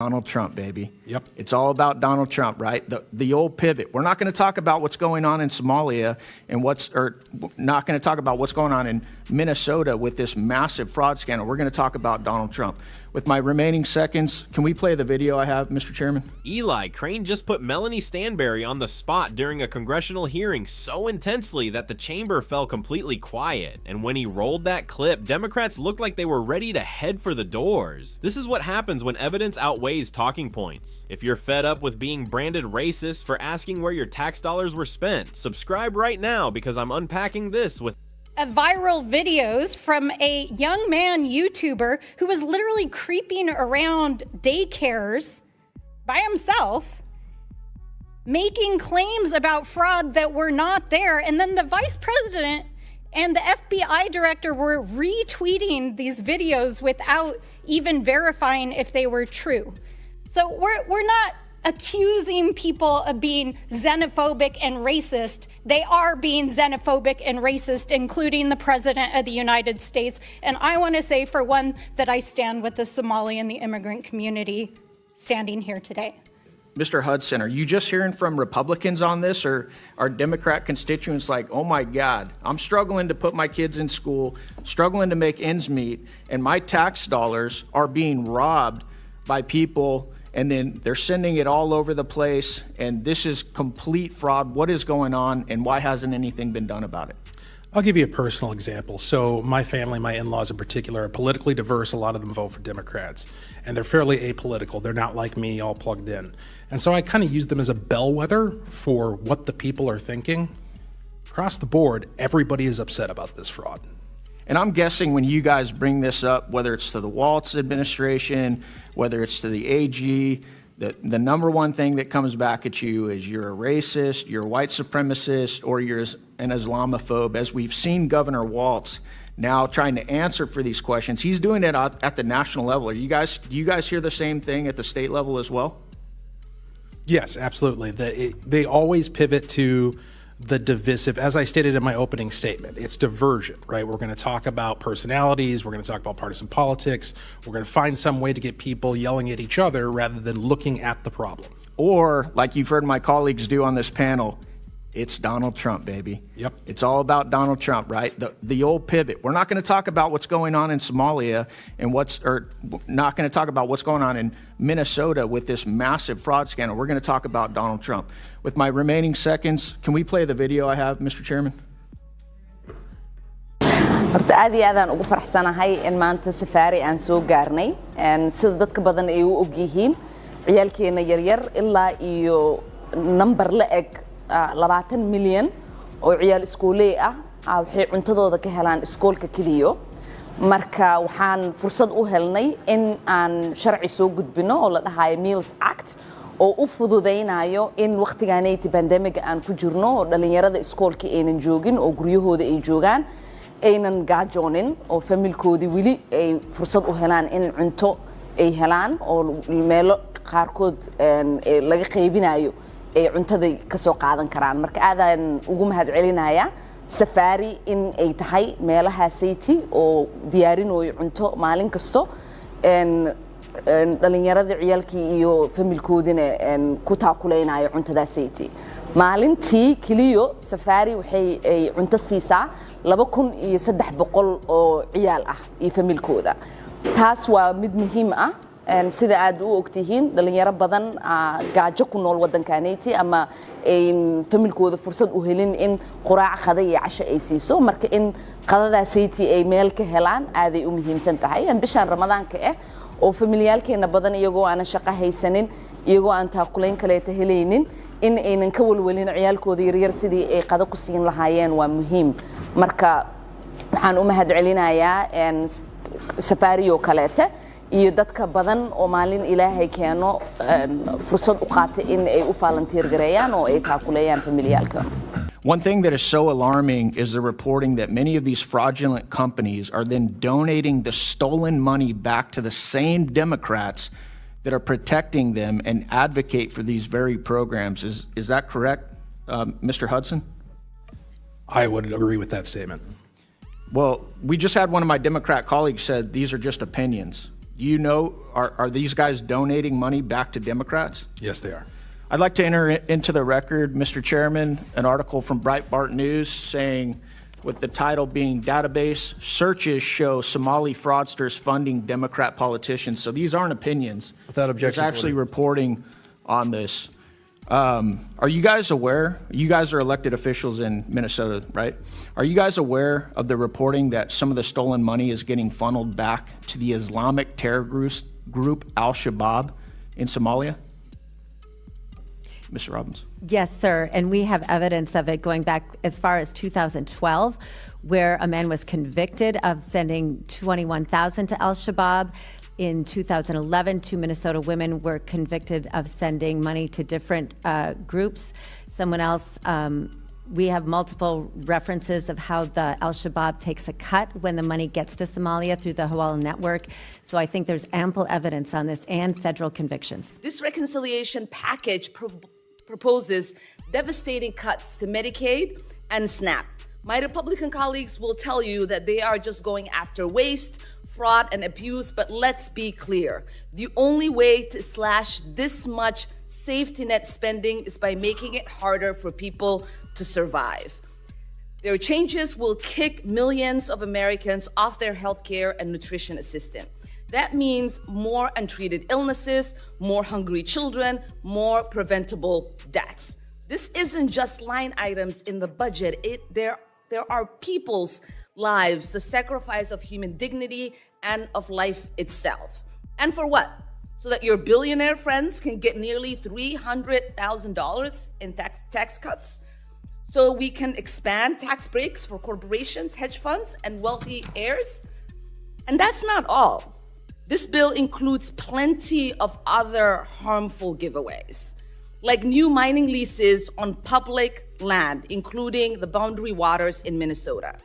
Donald Trump, baby. Yep. It's all about Donald Trump, right? The old pivot. We're not going to talk about what's going on in Somalia and not going to talk about what's going on in Minnesota with this massive fraud scandal. We're going to talk about Donald Trump. With my remaining seconds, can we play the video I have, Mr. Chairman? Eli, Crane just put Melanie Stanberry on the spot during a congressional hearing so intensely that the chamber fell completely quiet. And when he rolled that clip, Democrats looked like they were ready to head for the doors. This is what happens when evidence outweighs talking points. If you're fed up with being branded racist for asking where your tax dollars were spent, subscribe right now because I'm unpacking this with viral videos from a young man YouTuber who was literally creeping around daycares by himself, making claims about fraud that were not there. And then the vice president and the FBI director were retweeting these videos without even verifying if they were true. So we're not accusing people of being xenophobic and racist. They are being xenophobic and racist, including the President of the United States. And I want to say, for one, that I stand with the Somali and the immigrant community standing here today. Mr. Hudson, are you just hearing from Republicans on this, or are Democrat constituents like, oh my God, I'm struggling to put my kids in school, struggling to make ends meet, and my tax dollars are being robbed by people, and then they're sending it all over the place, and this is complete fraud. What is going on, and why hasn't anything been done about it? I'll give you a personal example. So my family, my in-laws in particular, are politically diverse. A lot of them vote for Democrats, and they're fairly apolitical. They're not like me, all plugged in. And so I kind of use them as a bellwether for what the people are thinking. Across the board, everybody is upset about this fraud. And I'm guessing when you guys bring this up, whether it's to the Waltz administration, whether it's to the AG, the number one thing that comes back at you is you're a racist, you're a white supremacist, or you're an Islamophobe. As we've seen Governor Waltz now trying to answer for these questions, he's doing it at the national level. Do you guys hear the same thing at the state level as well? Yes, absolutely. They always pivot to the divisive. As I stated in my opening statement, it's diversion, right? We're going to talk about personalities. We're going to talk about partisan politics. We're going to find some way to get people yelling at each other rather than looking at the problem. Or, like you've heard my colleagues do on this panel, it's Donald Trump, baby. Yep. It's all about Donald Trump, right? The old pivot. We're not going to talk about what's going on in Somalia and not going to talk about what's going on in Minnesota with this massive fraud scandal. We're going to talk about Donald Trump. With my remaining seconds, can we play the video I have, Mr. Chairman? horta aad iyo aadaan ugu faraxsanahay in maanta safaari aan soo gaarnay sida dadka badan ay u og yihiin ciyaalkeena yaryar ilaa iyo number la eg 20 milyan oo ciyaal iskooley ah waxay cuntadooda ka helaan iskoolka kaliya marka waxaan fursad u helnay in aan sharci soo gudbino oo la dhahayo Meals Act oo u fududeynayo in waqtigaanay pandemic aan ku jirno oo dhalinyarada iskoolka aynan joogin oo guryahooda ay joogaan aynan gaajoonin oo familkoodi wili ay fursad u helaan in cunto ay helaan oo meelo qaarkood laga qaybinayo ay cuntada ka soo qaadan karaan marka aadaan ugu mahad celinaya safari in ay tahay meelaha city oo diyaarinooyo cunto maalin kasto dhalinyarada ciyaalkii iyo familkoodina ku taakuleynayo cuntada city maalintii kaliya safari waxay ay cunto siisaa 2300 oo ciyaal ah iyo familkooda taas waa mid muhiim ah sida aad u ogtihiin dhalinyaro badan gaajo ku nool wadankaanayti ama familkooda fursad u helin in quraac qada iyo casho ay siiso marka in qadada city ay meel ka helaan aaday u muhiimsan tahay bishan ramadaanka oo familiyaalkeena badan iyagoo aan shaqo haysanin iyagoo aan taakulayn kale helaynin in aynan ka walwalin ciyaalkooda yaryar sidii ay qado ku siin lahaayeen waa muhiim marka waxaan u mahad celinayaa safari oo kaleete iyo dadka badan oo maalin ilaahay keeno fursad u qaatay in ay u volunteer gareeyaan oo ay taakuleeyaan familiyaalka. One thing that is so alarming is the reporting that many of these fraudulent companies are then donating the stolen money back to the same Democrats that are protecting them and advocate for these very programs. Is that correct, Mr. Hudson? I would agree with that statement. Well, we just had one of my Democrat colleagues said these are just opinions. you know, are these guys donating money back to Democrats? Yes, they are. I'd like to enter into the record, Mr. Chairman, an article from Breitbart News saying, with the title being Database Searches Show Somali Fraudsters Funding Democrat Politicians. So these aren't opinions. Without objection, There's actually order. reporting on this. Are you guys aware? You guys are elected officials in Minnesota, right? Are you guys aware of the reporting that some of the stolen money is getting funneled back to the Islamic terror group Al-Shabaab in Somalia? Mr. Robbins. Yes, sir. And we have evidence of it going back as far as 2012, where a man was convicted of sending $21,000 to Al-Shabaab. In 2011, 2 Minnesota women were convicted of sending money to different groups. Someone else, we have multiple references of how the Al-Shabaab takes a cut when the money gets to Somalia through the Hawala network. So I think there's ample evidence on this and federal convictions. This reconciliation package proposes devastating cuts to Medicaid and SNAP. My Republican colleagues will tell you that they are just going after waste, fraud, and abuse, but let's be clear. The only way to slash this much safety net spending is by making it harder for people to survive. Their changes will kick millions of Americans off their healthcare and nutrition assistance. That means more untreated illnesses, more hungry children, more preventable deaths. This isn't just line items in the budget. There are people's lives, the sacrifice of human dignity and of life itself. And for what? So that your billionaire friends can get nearly $300,000 in tax cuts? So we can expand tax breaks for corporations, hedge funds, and wealthy heirs? And that's not all. This bill includes plenty of other harmful giveaways, like new mining leases on public land, including the Boundary Waters in Minnesota.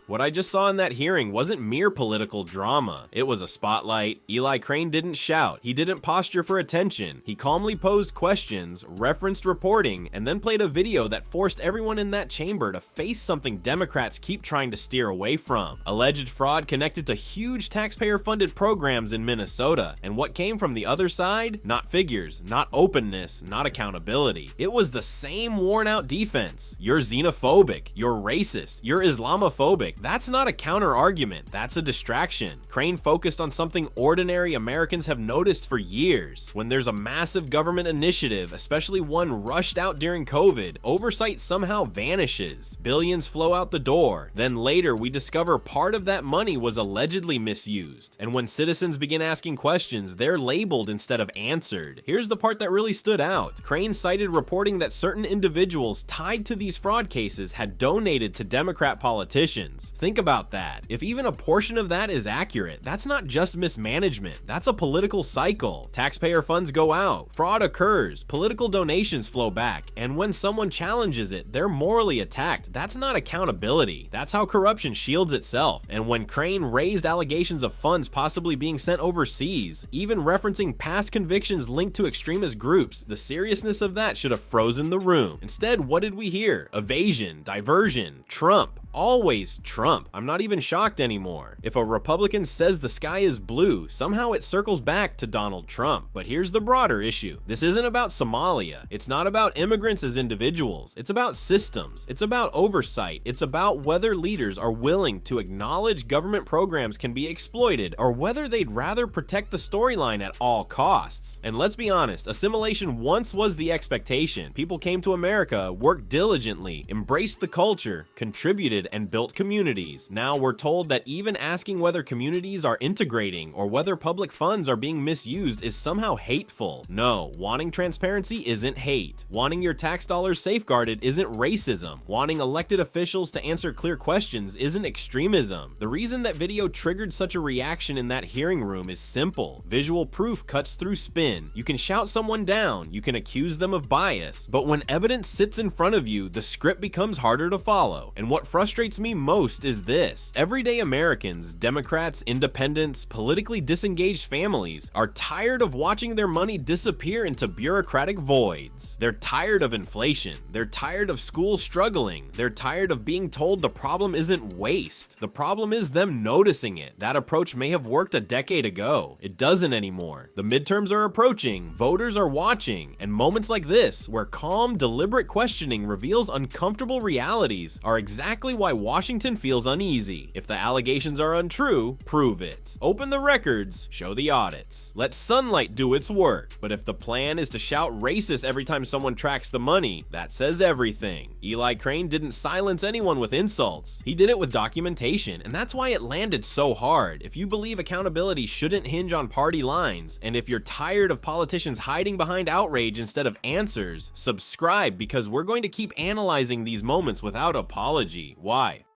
What I just saw in that hearing wasn't mere political drama. It was a spotlight. Eli Crane didn't shout. He didn't posture for attention. He calmly posed questions, referenced reporting, and then played a video that forced everyone in that chamber to face something Democrats keep trying to steer away from. Alleged fraud connected to huge taxpayer-funded programs in Minnesota. And what came from the other side? Not figures, not openness, not accountability. It was the same worn-out defense. You're xenophobic. You're racist. You're Islamophobic. That's not a counter-argument, that's a distraction. Crane focused on something ordinary Americans have noticed for years. When there's a massive government initiative, especially one rushed out during COVID, oversight somehow vanishes. Billions flow out the door. Then later we discover part of that money was allegedly misused. And when citizens begin asking questions, they're labeled instead of answered. Here's the part that really stood out. Crane cited reporting that certain individuals tied to these fraud cases had donated to Democrat politicians. Think about that. If even a portion of that is accurate, that's not just mismanagement, that's a political cycle. Taxpayer funds go out, fraud occurs, political donations flow back, and when someone challenges it, they're morally attacked. That's not accountability. That's how corruption shields itself. And when Crane raised allegations of funds possibly being sent overseas, even referencing past convictions linked to extremist groups, the seriousness of that should have frozen the room. Instead, what did we hear? Evasion, diversion, Trump. Always Trump. I'm not even shocked anymore. If a Republican says the sky is blue, somehow it circles back to Donald Trump. But here's the broader issue. This isn't about Somalia. It's not about immigrants as individuals. It's about systems. It's about oversight. It's about whether leaders are willing to acknowledge government programs can be exploited or whether they'd rather protect the storyline at all costs. And let's be honest, assimilation once was the expectation. People came to America, worked diligently, embraced the culture, contributed, and built communities. Now we're told that even asking whether communities are integrating or whether public funds are being misused is somehow hateful. No, wanting transparency isn't hate. Wanting your tax dollars safeguarded isn't racism. Wanting elected officials to answer clear questions isn't extremism. The reason that video triggered such a reaction in that hearing room is simple. Visual proof cuts through spin. You can shout someone down, you can accuse them of bias, but when evidence sits in front of you, the script becomes harder to follow. And what frustrates me most most is this: everyday Americans, Democrats, independents, politically disengaged families are tired of watching their money disappear into bureaucratic voids. They're tired of inflation. They're tired of schools struggling. They're tired of being told the problem isn't waste. The problem is them noticing it. That approach may have worked a decade ago. It doesn't anymore. The midterms are approaching, voters are watching, and moments like this, where calm, deliberate questioning reveals uncomfortable realities, are exactly why Washington feels uneasy. If the allegations are untrue, prove it. Open the records, show the audits. Let sunlight do its work. But if the plan is to shout racist every time someone tracks the money, that says everything. Eli Crane didn't silence anyone with insults. He did it with documentation, and that's why it landed so hard. If you believe accountability shouldn't hinge on party lines, and if you're tired of politicians hiding behind outrage instead of answers, subscribe, because we're going to keep analyzing these moments without apology. Why?